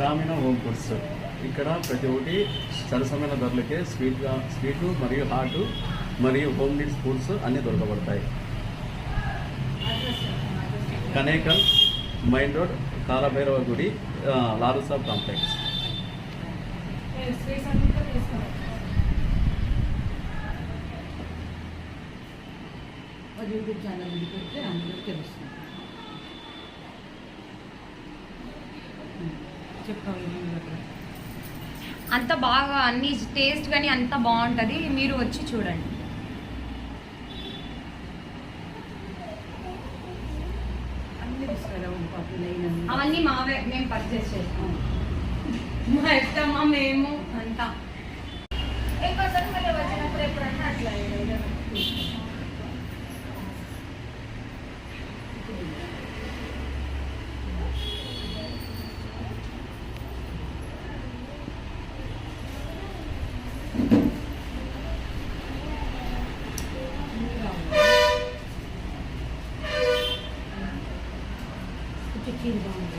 గ్రామీణ home foods. ఇక్కడ ప్రతి ఒక్కటి సరసమైన ధరలకే స్వీటు మరియు హాటు మరియు హోమ్ నీడ్స్ ఫుడ్స్ అన్నీ దొరకబడతాయి. కనేకల్ మైన్ రోడ్, కాలభైరవ గుడి, లారుసాబ్ కాంప్లెక్స్. యూట్యూబ్ ఛానల్ పెడితే అందరూ తెలుస్తుంది. అంత బాగా అన్ని టేస్ట్ కానీ అంత బాగుంటుంది, మీరు వచ్చి చూడండి. అవన్నీ మావే, మేము పర్చేస్ చేస్తాం. మా ఎత్తమ్మా మేము అంతా ఎక్కువసారి మళ్ళీ వచ్చినప్పుడు ఎప్పుడన్నా అట్లా చికెన్ బాగుంది.